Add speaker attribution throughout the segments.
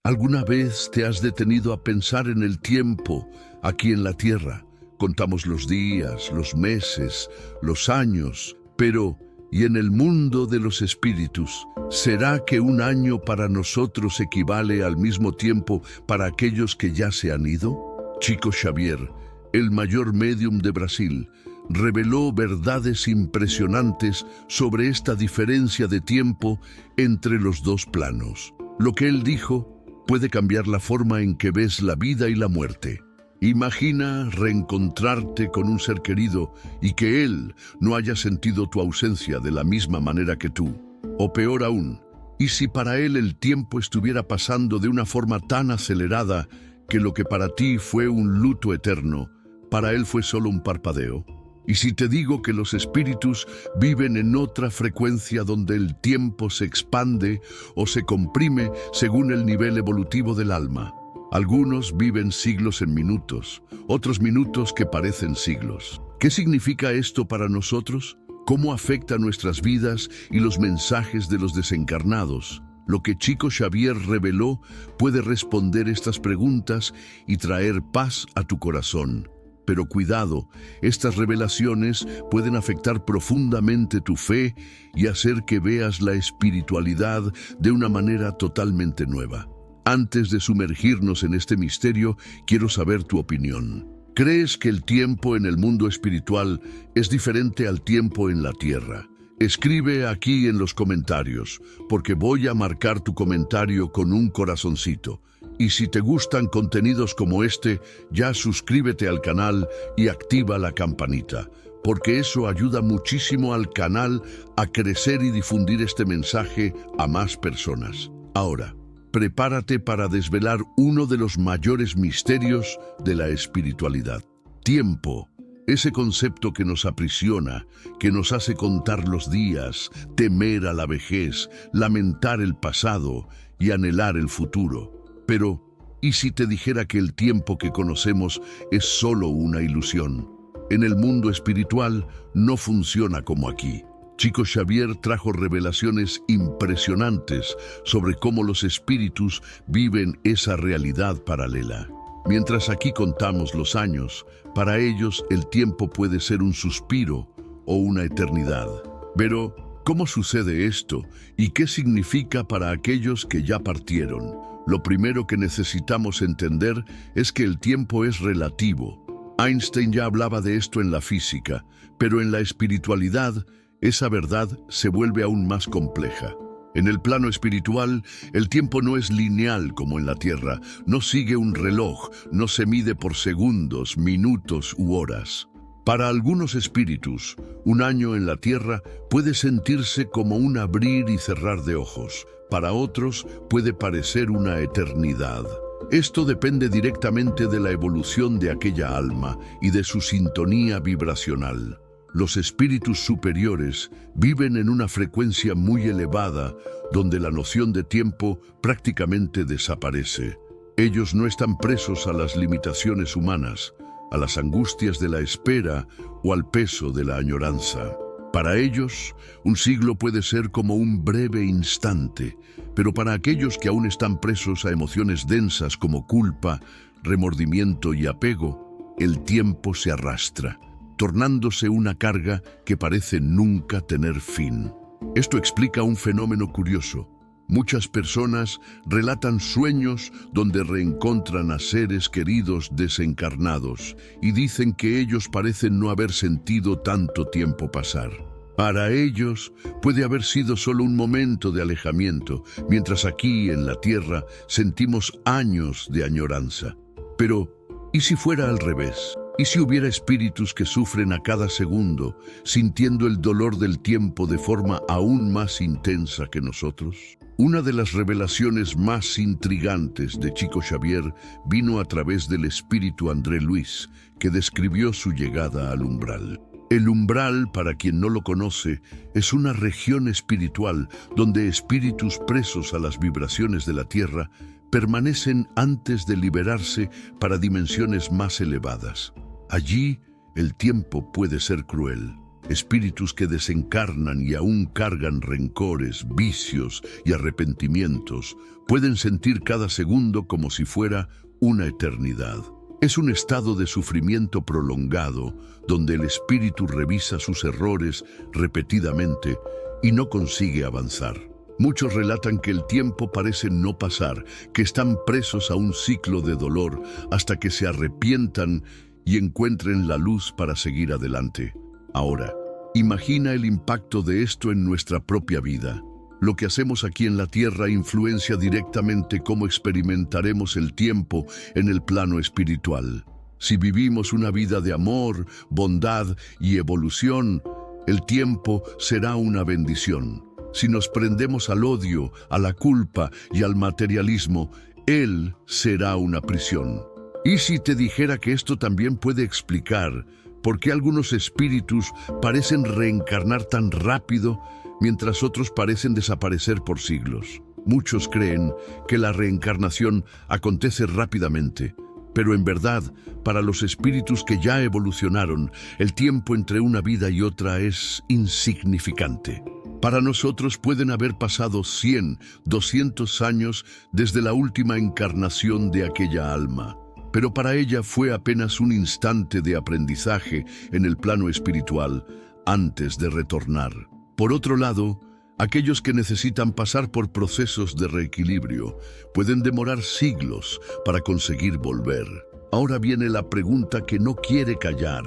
Speaker 1: ¿Alguna vez te has detenido a pensar en el tiempo aquí en la tierra? Contamos los días, los meses, los años, pero ¿y en el mundo de los espíritus? ¿Será que un año para nosotros equivale al mismo tiempo para aquellos que ya se han ido? Chico Xavier, el mayor médium de Brasil, reveló verdades impresionantes sobre esta diferencia de tiempo entre los dos planos. Lo que él dijo puede cambiar la forma en que ves la vida y la muerte. Imagina reencontrarte con un ser querido y que él no haya sentido tu ausencia de la misma manera que tú. O peor aún, ¿y si para él el tiempo estuviera pasando de una forma tan acelerada que lo que para ti fue un luto eterno, para él fue solo un parpadeo? ¿Y si te digo que los espíritus viven en otra frecuencia donde el tiempo se expande o se comprime según el nivel evolutivo del alma? Algunos viven siglos en minutos, otros minutos que parecen siglos. ¿Qué significa esto para nosotros? ¿Cómo afecta nuestras vidas y los mensajes de los desencarnados? Lo que Chico Xavier reveló puede responder estas preguntas y traer paz a tu corazón. Pero cuidado, estas revelaciones pueden afectar profundamente tu fe y hacer que veas la espiritualidad de una manera totalmente nueva. Antes de sumergirnos en este misterio, quiero saber tu opinión. ¿Crees que el tiempo en el mundo espiritual es diferente al tiempo en la tierra? Escribe aquí en los comentarios, porque voy a marcar tu comentario con un corazoncito. Y si te gustan contenidos como este, ya suscríbete al canal y activa la campanita, porque eso ayuda muchísimo al canal a crecer y difundir este mensaje a más personas. Ahora, prepárate para desvelar uno de los mayores misterios de la espiritualidad. Tiempo. Ese concepto que nos aprisiona, que nos hace contar los días, temer a la vejez, lamentar el pasado y anhelar el futuro. Pero, ¿y si te dijera que el tiempo que conocemos es solo una ilusión? En el mundo espiritual no funciona como aquí. Chico Xavier trajo revelaciones impresionantes sobre cómo los espíritus viven esa realidad paralela. Mientras aquí contamos los años, para ellos el tiempo puede ser un suspiro o una eternidad. Pero, ¿cómo sucede esto y qué significa para aquellos que ya partieron? Lo primero que necesitamos entender es que el tiempo es relativo. Einstein ya hablaba de esto en la física, pero en la espiritualidad, esa verdad se vuelve aún más compleja. En el plano espiritual, el tiempo no es lineal como en la Tierra, no sigue un reloj, no se mide por segundos, minutos u horas. Para algunos espíritus, un año en la Tierra puede sentirse como un abrir y cerrar de ojos. Para otros puede parecer una eternidad. Esto depende directamente de la evolución de aquella alma y de su sintonía vibracional. Los espíritus superiores viven en una frecuencia muy elevada, donde la noción de tiempo prácticamente desaparece. Ellos no están presos a las limitaciones humanas, a las angustias de la espera o al peso de la añoranza. Para ellos, un siglo puede ser como un breve instante, pero para aquellos que aún están presos a emociones densas como culpa, remordimiento y apego, el tiempo se arrastra, tornándose una carga que parece nunca tener fin. Esto explica un fenómeno curioso. Muchas personas relatan sueños donde reencontran a seres queridos desencarnados y dicen que ellos parecen no haber sentido tanto tiempo pasar. Para ellos puede haber sido solo un momento de alejamiento, mientras aquí en la tierra sentimos años de añoranza. Pero, ¿y si fuera al revés? ¿Y si hubiera espíritus que sufren a cada segundo, sintiendo el dolor del tiempo de forma aún más intensa que nosotros? Una de las revelaciones más intrigantes de Chico Xavier vino a través del espíritu André Luis, que describió su llegada al umbral. El umbral, para quien no lo conoce, es una región espiritual donde espíritus presos a las vibraciones de la tierra permanecen antes de liberarse para dimensiones más elevadas. Allí, el tiempo puede ser cruel. espíritus que desencarnan y aún cargan rencores, vicios y arrepentimientos, pueden sentir cada segundo como si fuera una eternidad. Es un estado de sufrimiento prolongado, donde el espíritu revisa sus errores repetidamente y no consigue avanzar. Muchos relatan que el tiempo parece no pasar, que están presos a un ciclo de dolor hasta que se arrepientan y encuentren la luz para seguir adelante. Ahora, imagina el impacto de esto en nuestra propia vida. Lo que hacemos aquí en la tierra influencia directamente cómo experimentaremos el tiempo en el plano espiritual. Si vivimos una vida de amor, bondad y evolución, el tiempo será una bendición. Si nos prendemos al odio, a la culpa y al materialismo, él será una prisión. Y si te dijera que esto también puede explicar por qué algunos espíritus parecen reencarnar tan rápido, mientras otros parecen desaparecer por siglos. Muchos creen que la reencarnación acontece rápidamente, pero en verdad, para los espíritus que ya evolucionaron, el tiempo entre una vida y otra es insignificante. Para nosotros pueden haber pasado 100, 200 años desde la última encarnación de aquella alma, pero para ella fue apenas un instante de aprendizaje en el plano espiritual antes de retornar. Por otro lado, aquellos que necesitan pasar por procesos de reequilibrio pueden demorar siglos para conseguir volver. Ahora viene la pregunta que no quiere callar.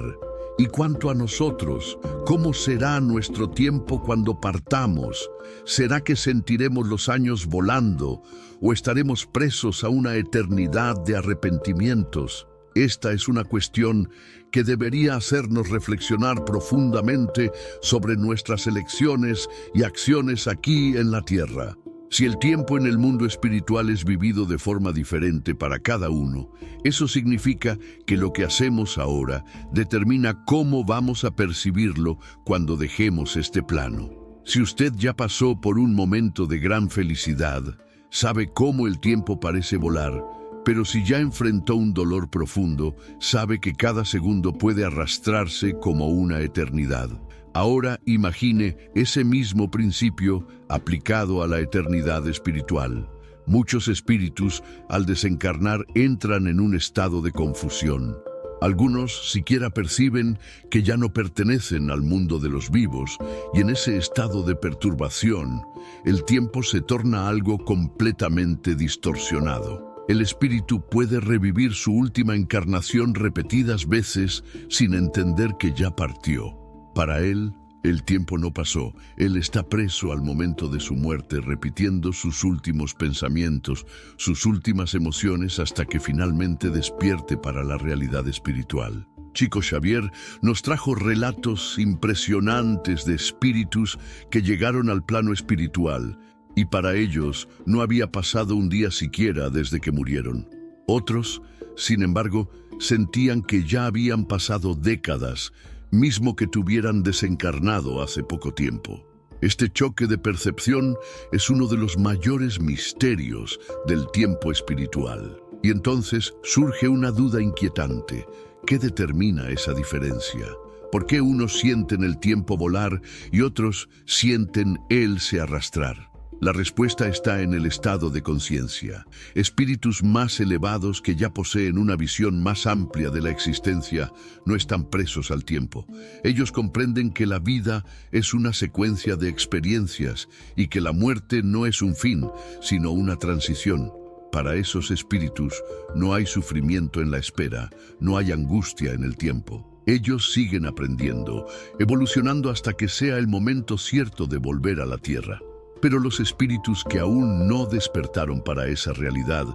Speaker 1: ¿Y cuanto a nosotros? ¿Cómo será nuestro tiempo cuando partamos? ¿Será que sentiremos los años volando o estaremos presos a una eternidad de arrepentimientos? Esta es una cuestión que debería hacernos reflexionar profundamente sobre nuestras elecciones y acciones aquí en la tierra. Si el tiempo en el mundo espiritual es vivido de forma diferente para cada uno, eso significa que lo que hacemos ahora determina cómo vamos a percibirlo cuando dejemos este plano. Si usted ya pasó por un momento de gran felicidad, sabe cómo el tiempo parece volar, pero si ya enfrentó un dolor profundo, sabe que cada segundo puede arrastrarse como una eternidad. Ahora imagine ese mismo principio aplicado a la eternidad espiritual. Muchos espíritus, al desencarnar, entran en un estado de confusión. Algunos siquiera perciben que ya no pertenecen al mundo de los vivos, y en ese estado de perturbación, el tiempo se torna algo completamente distorsionado. El espíritu puede revivir su última encarnación repetidas veces sin entender que ya partió. Para él, el tiempo no pasó. Él está preso al momento de su muerte, repitiendo sus últimos pensamientos, sus últimas emociones, hasta que finalmente despierte para la realidad espiritual. Chico Xavier nos trajo relatos impresionantes de espíritus que llegaron al plano espiritual, y para ellos no había pasado un día siquiera desde que murieron. Otros, sin embargo, sentían que ya habían pasado décadas, mismo que tuvieran desencarnado hace poco tiempo. Este choque de percepción es uno de los mayores misterios del tiempo espiritual. Y entonces surge una duda inquietante. ¿Qué determina esa diferencia? ¿Por qué unos sienten el tiempo volar y otros sienten él arrastrar? La respuesta está en el estado de conciencia. Espíritus más elevados que ya poseen una visión más amplia de la existencia no están presos al tiempo. Ellos comprenden que la vida es una secuencia de experiencias y que la muerte no es un fin, sino una transición. Para esos espíritus no hay sufrimiento en la espera, no hay angustia en el tiempo. Ellos siguen aprendiendo, evolucionando hasta que sea el momento cierto de volver a la tierra. Pero los espíritus que aún no despertaron para esa realidad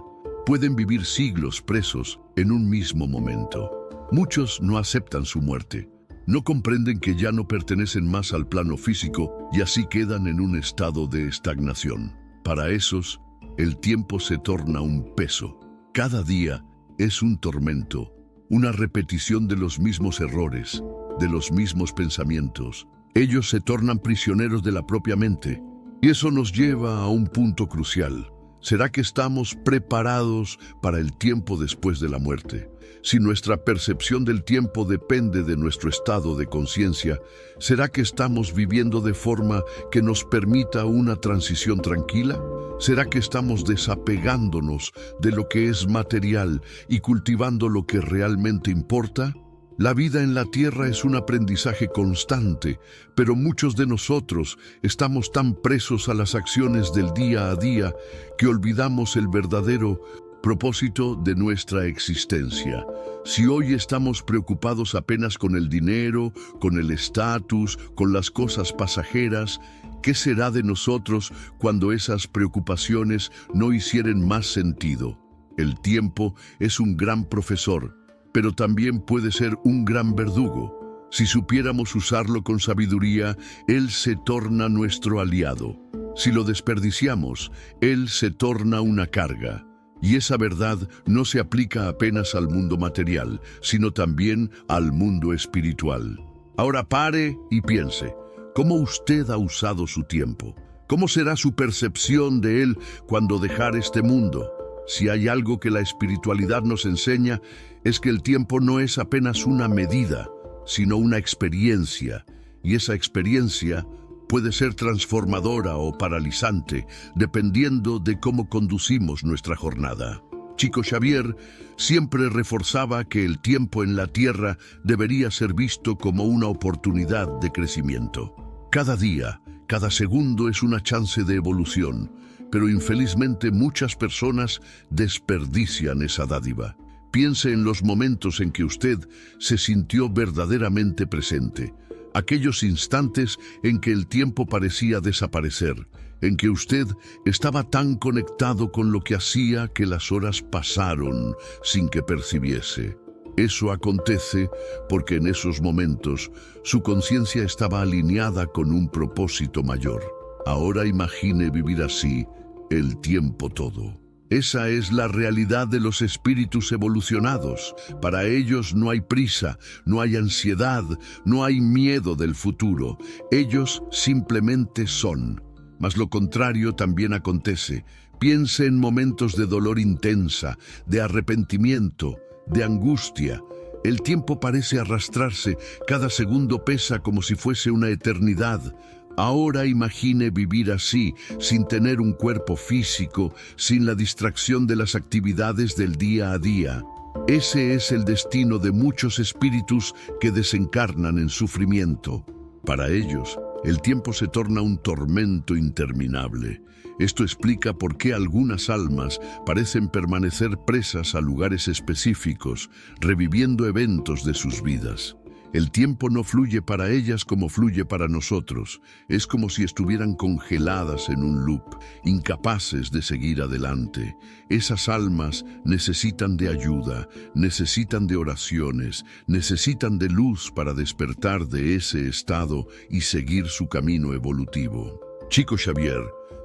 Speaker 1: pueden vivir siglos presos en un mismo momento. Muchos no aceptan su muerte, no comprenden que ya no pertenecen más al plano físico y así quedan en un estado de estagnación. Para esos, el tiempo se torna un peso. Cada día es un tormento, una repetición de los mismos errores, de los mismos pensamientos. Ellos se tornan prisioneros de la propia mente. Y eso nos lleva a un punto crucial. ¿Será que estamos preparados para el tiempo después de la muerte? Si nuestra percepción del tiempo depende de nuestro estado de conciencia, ¿será que estamos viviendo de forma que nos permita una transición tranquila? ¿Será que estamos desapegándonos de lo que es material y cultivando lo que realmente importa? La vida en la tierra es un aprendizaje constante, pero muchos de nosotros estamos tan presos a las acciones del día a día que olvidamos el verdadero propósito de nuestra existencia. Si hoy estamos preocupados apenas con el dinero, con el estatus, con las cosas pasajeras, ¿qué será de nosotros cuando esas preocupaciones no hicieren más sentido? El tiempo es un gran profesor, pero también puede ser un gran verdugo. Si supiéramos usarlo con sabiduría, Él se torna nuestro aliado. Si lo desperdiciamos, Él se torna una carga. Y esa verdad no se aplica apenas al mundo material, sino también al mundo espiritual. Ahora pare y piense, ¿cómo usted ha usado su tiempo? ¿Cómo será su percepción de él cuando dejar este mundo? Si hay algo que la espiritualidad nos enseña, es que el tiempo no es apenas una medida, sino una experiencia, y esa experiencia puede ser transformadora o paralizante, dependiendo de cómo conducimos nuestra jornada. Chico Xavier siempre reforzaba que el tiempo en la tierra debería ser visto como una oportunidad de crecimiento. Cada día, cada segundo es una chance de evolución, pero infelizmente muchas personas desperdician esa dádiva. Piense en los momentos en que usted se sintió verdaderamente presente, aquellos instantes en que el tiempo parecía desaparecer, en que usted estaba tan conectado con lo que hacía que las horas pasaron sin que percibiese. Eso acontece porque en esos momentos su conciencia estaba alineada con un propósito mayor. Ahora imagine vivir así el tiempo todo. Esa es la realidad de los espíritus evolucionados. Para ellos no hay prisa, no hay ansiedad, no hay miedo del futuro. Ellos simplemente son. Mas lo contrario también acontece. Piense en momentos de dolor intensa, de arrepentimiento, de angustia. El tiempo parece arrastrarse, cada segundo pesa como si fuese una eternidad. Ahora imagine vivir así, sin tener un cuerpo físico, sin la distracción de las actividades del día a día. Ese es el destino de muchos espíritus que desencarnan en sufrimiento. Para ellos, el tiempo se torna un tormento interminable. Esto explica por qué algunas almas parecen permanecer presas a lugares específicos, reviviendo eventos de sus vidas. El tiempo no fluye para ellas como fluye para nosotros. Es como si estuvieran congeladas en un loop, incapaces de seguir adelante. Esas almas necesitan de ayuda, necesitan de oraciones, necesitan de luz para despertar de ese estado y seguir su camino evolutivo. Chico Xavier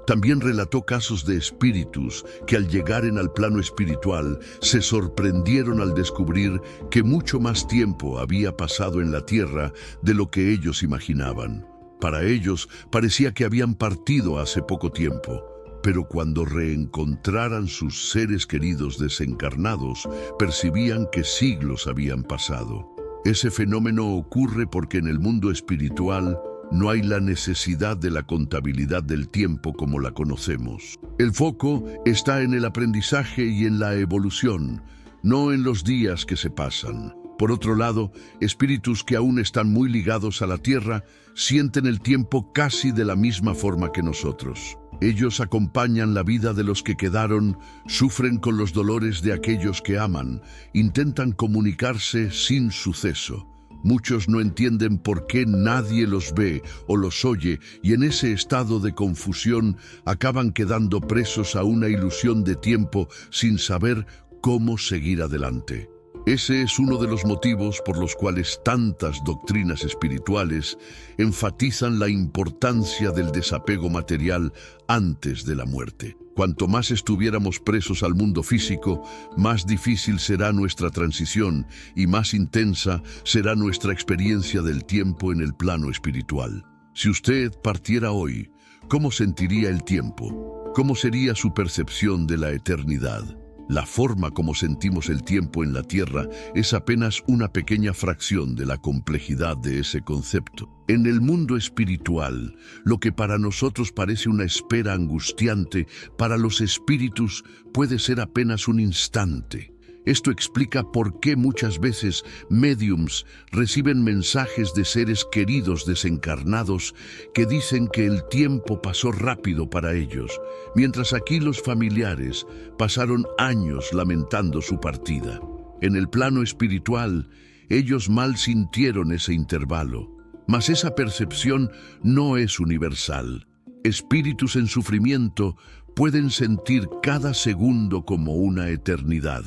Speaker 1: también relató casos de espíritus que al llegar al plano espiritual se sorprendieron al descubrir que mucho más tiempo había pasado en la tierra de lo que ellos imaginaban. Para ellos parecía que habían partido hace poco tiempo, pero cuando reencontraran sus seres queridos desencarnados, percibían que siglos habían pasado. Ese fenómeno ocurre porque en el mundo espiritual no hay la necesidad de la contabilidad del tiempo como la conocemos. El foco está en el aprendizaje y en la evolución, no en los días que se pasan. Por otro lado, espíritus que aún están muy ligados a la tierra sienten el tiempo casi de la misma forma que nosotros. Ellos acompañan la vida de los que quedaron, sufren con los dolores de aquellos que aman, intentan comunicarse sin suceso. Muchos no entienden por qué nadie los ve o los oye y en ese estado de confusión acaban quedando presos a una ilusión de tiempo sin saber cómo seguir adelante. Ese es uno de los motivos por los cuales tantas doctrinas espirituales enfatizan la importancia del desapego material antes de la muerte. Cuanto más estuviéramos presos al mundo físico, más difícil será nuestra transición y más intensa será nuestra experiencia del tiempo en el plano espiritual. Si usted partiera hoy, ¿cómo sentiría el tiempo? ¿Cómo sería su percepción de la eternidad? La forma como sentimos el tiempo en la Tierra es apenas una pequeña fracción de la complejidad de ese concepto. En el mundo espiritual, lo que para nosotros parece una espera angustiante, para los espíritus puede ser apenas un instante. Esto explica por qué muchas veces médiums reciben mensajes de seres queridos desencarnados que dicen que el tiempo pasó rápido para ellos, mientras aquí los familiares pasaron años lamentando su partida. En el plano espiritual, ellos mal sintieron ese intervalo, mas esa percepción no es universal. Espíritus en sufrimiento pueden sentir cada segundo como una eternidad.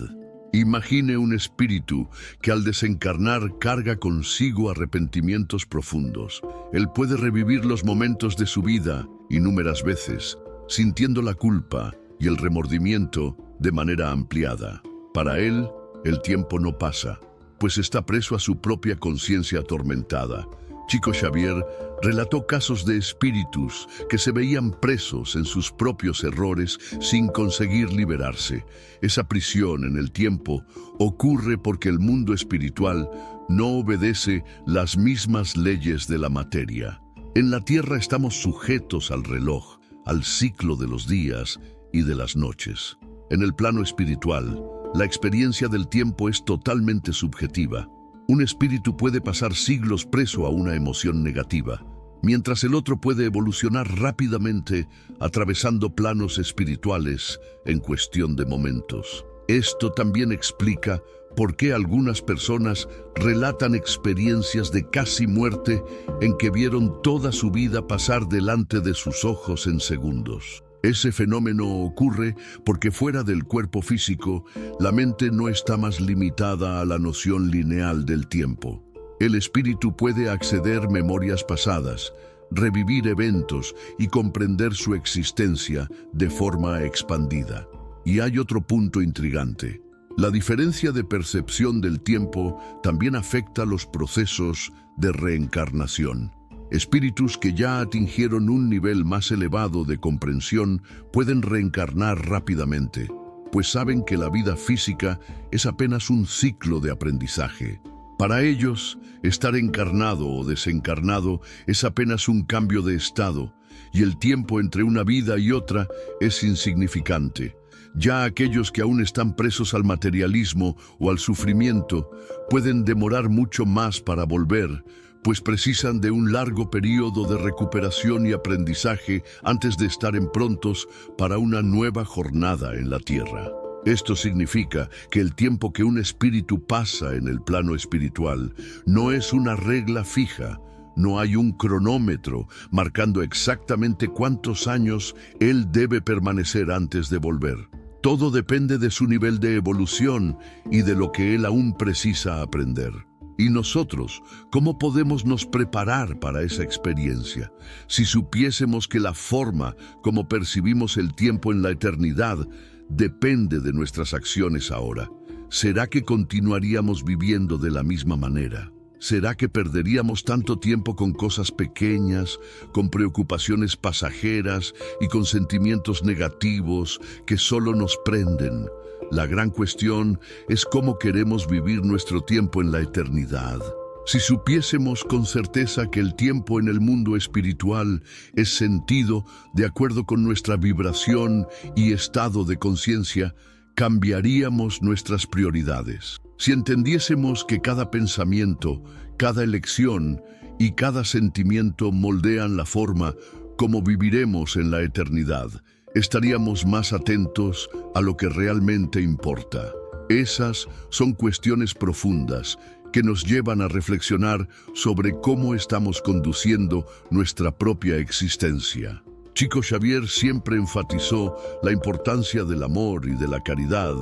Speaker 1: Imagine un espíritu que al desencarnar carga consigo arrepentimientos profundos. Él puede revivir los momentos de su vida innúmeras veces, sintiendo la culpa y el remordimiento de manera ampliada. Para él, el tiempo no pasa, pues está preso a su propia conciencia atormentada. Chico Xavier relató casos de espíritus que se veían presos en sus propios errores sin conseguir liberarse. Esa prisión en el tiempo ocurre porque el mundo espiritual no obedece las mismas leyes de la materia. En la Tierra estamos sujetos al reloj, al ciclo de los días y de las noches. En el plano espiritual, la experiencia del tiempo es totalmente subjetiva. Un espíritu puede pasar siglos preso a una emoción negativa, mientras el otro puede evolucionar rápidamente atravesando planos espirituales en cuestión de momentos. Esto también explica por qué algunas personas relatan experiencias de casi muerte en que vieron toda su vida pasar delante de sus ojos en segundos. Ese fenómeno ocurre porque fuera del cuerpo físico, la mente no está más limitada a la noción lineal del tiempo. El espíritu puede acceder a memorias pasadas, revivir eventos y comprender su existencia de forma expandida. Y hay otro punto intrigante. La diferencia de percepción del tiempo también afecta los procesos de reencarnación. Espíritus que ya atingieron un nivel más elevado de comprensión pueden reencarnar rápidamente, pues saben que la vida física es apenas un ciclo de aprendizaje. Para ellos, estar encarnado o desencarnado es apenas un cambio de estado, y el tiempo entre una vida y otra es insignificante. Ya aquellos que aún están presos al materialismo o al sufrimiento pueden demorar mucho más para volver, pues precisan de un largo periodo de recuperación y aprendizaje antes de estar prontos para una nueva jornada en la Tierra. Esto significa que el tiempo que un espíritu pasa en el plano espiritual no es una regla fija. No hay un cronómetro marcando exactamente cuántos años él debe permanecer antes de volver. Todo depende de su nivel de evolución y de lo que él aún precisa aprender. ¿Y nosotros, cómo podemos nos preparar para esa experiencia? Si supiésemos que la forma como percibimos el tiempo en la eternidad depende de nuestras acciones ahora, ¿será que continuaríamos viviendo de la misma manera? ¿Será que perderíamos tanto tiempo con cosas pequeñas, con preocupaciones pasajeras y con sentimientos negativos que solo nos prenden? La gran cuestión es cómo queremos vivir nuestro tiempo en la eternidad. Si supiésemos con certeza que el tiempo en el mundo espiritual es sentido de acuerdo con nuestra vibración y estado de conciencia, cambiaríamos nuestras prioridades. Si entendiésemos que cada pensamiento, cada elección y cada sentimiento moldean la forma como viviremos en la eternidad, estaríamos más atentos a lo que realmente importa. Esas son cuestiones profundas que nos llevan a reflexionar sobre cómo estamos conduciendo nuestra propia existencia. Chico Xavier siempre enfatizó la importancia del amor y de la caridad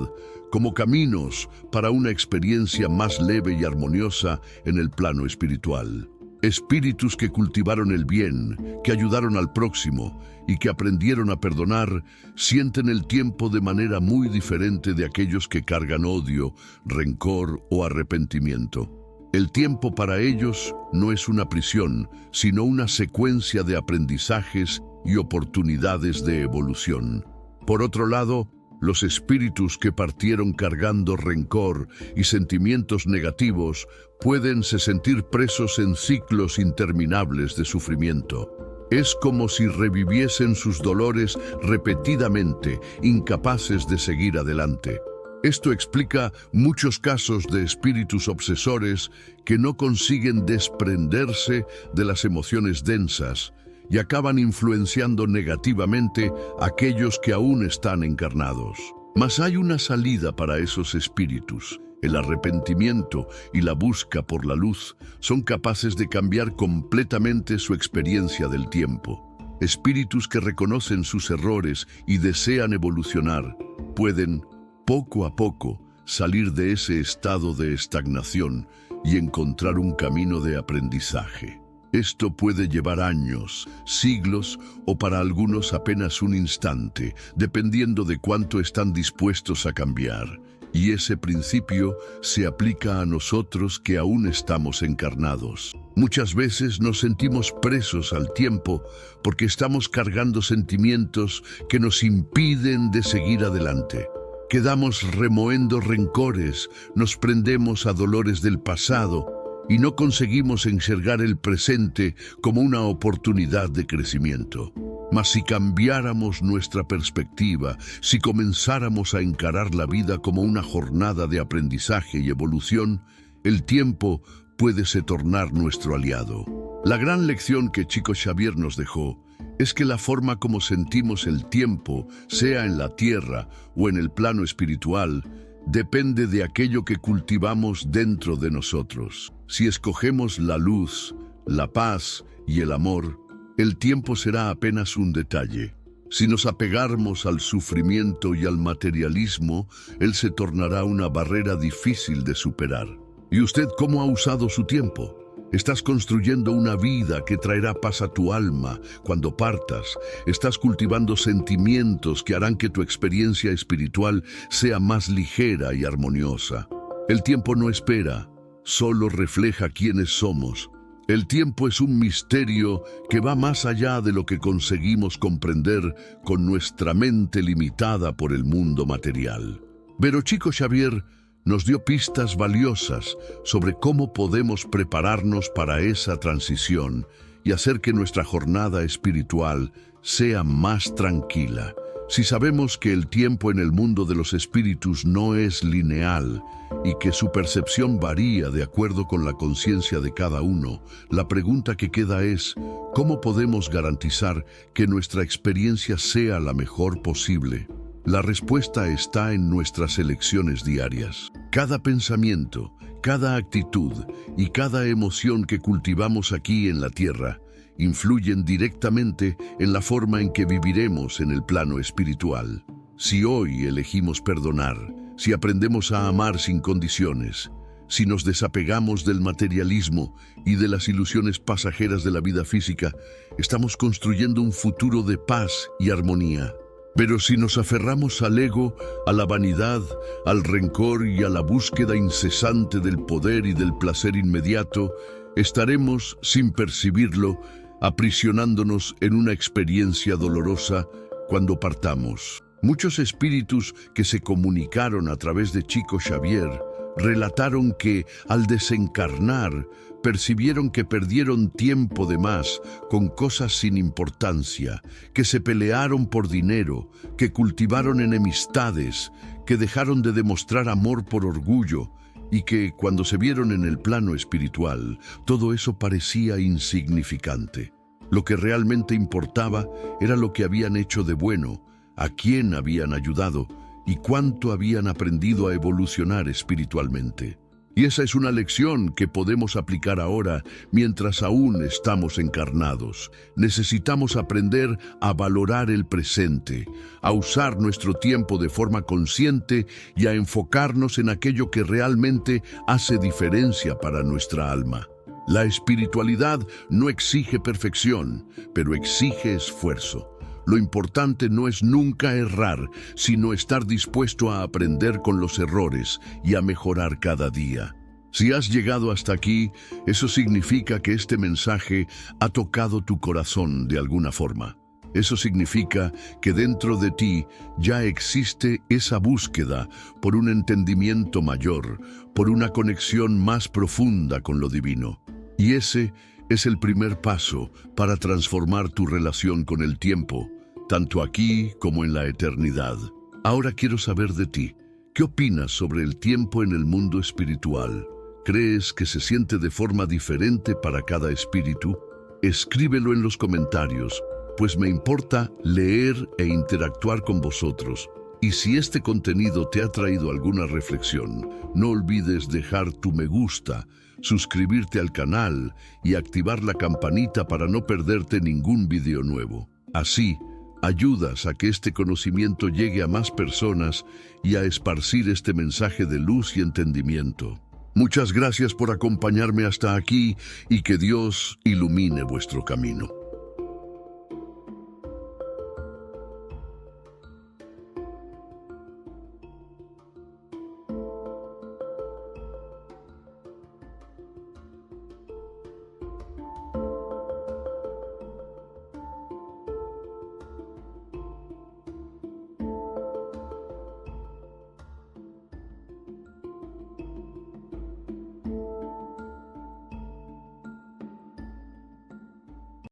Speaker 1: como caminos para una experiencia más leve y armoniosa en el plano espiritual. Espíritus que cultivaron el bien, que ayudaron al próximo y que aprendieron a perdonar, sienten el tiempo de manera muy diferente de aquellos que cargan odio, rencor o arrepentimiento. El tiempo para ellos no es una prisión, sino una secuencia de aprendizajes y oportunidades de evolución. Por otro lado, los espíritus que partieron cargando rencor y sentimientos negativos pueden se sentir presos en ciclos interminables de sufrimiento. Es como si reviviesen sus dolores repetidamente, incapaces de seguir adelante. Esto explica muchos casos de espíritus obsesores que no consiguen desprenderse de las emociones densas y acaban influenciando negativamente a aquellos que aún están encarnados. Mas hay una salida para esos espíritus. El arrepentimiento y la búsqueda por la luz son capaces de cambiar completamente su experiencia del tiempo. Espíritus que reconocen sus errores y desean evolucionar pueden, poco a poco, salir de ese estado de estagnación y encontrar un camino de aprendizaje. Esto puede llevar años, siglos o para algunos apenas un instante, dependiendo de cuánto están dispuestos a cambiar. Y ese principio se aplica a nosotros que aún estamos encarnados. Muchas veces nos sentimos presos al tiempo porque estamos cargando sentimientos que nos impiden de seguir adelante. Quedamos remoendo rencores, nos prendemos a dolores del pasado y no conseguimos enxergar el presente como una oportunidad de crecimiento. Mas si cambiáramos nuestra perspectiva, si comenzáramos a encarar la vida como una jornada de aprendizaje y evolución, el tiempo puede se tornar nuestro aliado. La gran lección que Chico Xavier nos dejó es que la forma como sentimos el tiempo, sea en la tierra o en el plano espiritual, depende de aquello que cultivamos dentro de nosotros. Si escogemos la luz, la paz y el amor, el tiempo será apenas un detalle. Si nos apegamos al sufrimiento y al materialismo, él se tornará una barrera difícil de superar. ¿Y usted cómo ha usado su tiempo? Estás construyendo una vida que traerá paz a tu alma cuando partas. Estás cultivando sentimientos que harán que tu experiencia espiritual sea más ligera y armoniosa. El tiempo no espera, solo refleja quiénes somos. El tiempo es un misterio que va más allá de lo que conseguimos comprender con nuestra mente limitada por el mundo material. Pero Chico Xavier nos dio pistas valiosas sobre cómo podemos prepararnos para esa transición y hacer que nuestra jornada espiritual sea más tranquila. Si sabemos que el tiempo en el mundo de los espíritus no es lineal y que su percepción varía de acuerdo con la conciencia de cada uno, la pregunta que queda es, ¿cómo podemos garantizar que nuestra experiencia sea la mejor posible? La respuesta está en nuestras elecciones diarias. Cada pensamiento, cada actitud y cada emoción que cultivamos aquí en la tierra influyen directamente en la forma en que viviremos en el plano espiritual. Si hoy elegimos perdonar, si aprendemos a amar sin condiciones, si nos desapegamos del materialismo y de las ilusiones pasajeras de la vida física, estamos construyendo un futuro de paz y armonía. Pero si nos aferramos al ego, a la vanidad, al rencor y a la búsqueda incesante del poder y del placer inmediato, estaremos, sin percibirlo, aprisionándonos en una experiencia dolorosa cuando partamos. Muchos espíritus que se comunicaron a través de Chico Xavier relataron que, al desencarnar, percibieron que perdieron tiempo de más con cosas sin importancia, que se pelearon por dinero, que cultivaron enemistades, que dejaron de demostrar amor por orgullo y que, cuando se vieron en el plano espiritual, todo eso parecía insignificante. Lo que realmente importaba era lo que habían hecho de bueno, a quién habían ayudado y cuánto habían aprendido a evolucionar espiritualmente. Y esa es una lección que podemos aplicar ahora mientras aún estamos encarnados. Necesitamos aprender a valorar el presente, a usar nuestro tiempo de forma consciente y a enfocarnos en aquello que realmente hace diferencia para nuestra alma. La espiritualidad no exige perfección, pero exige esfuerzo. Lo importante no es nunca errar, sino estar dispuesto a aprender con los errores y a mejorar cada día. Si has llegado hasta aquí, eso significa que este mensaje ha tocado tu corazón de alguna forma. Eso significa que dentro de ti ya existe esa búsqueda por un entendimiento mayor, por una conexión más profunda con lo divino. Y ese es el primer paso para transformar tu relación con el tiempo, tanto aquí como en la eternidad. Ahora quiero saber de ti. ¿Qué opinas sobre el tiempo en el mundo espiritual? ¿Crees que se siente de forma diferente para cada espíritu? Escríbelo en los comentarios, pues me importa leer e interactuar con vosotros. Y si este contenido te ha traído alguna reflexión, no olvides dejar tu me gusta, suscribirte al canal y activar la campanita para no perderte ningún video nuevo. Así, ayudas a que este conocimiento llegue a más personas y a esparcir este mensaje de luz y entendimiento. Muchas gracias por acompañarme hasta aquí y que Dios ilumine vuestro camino.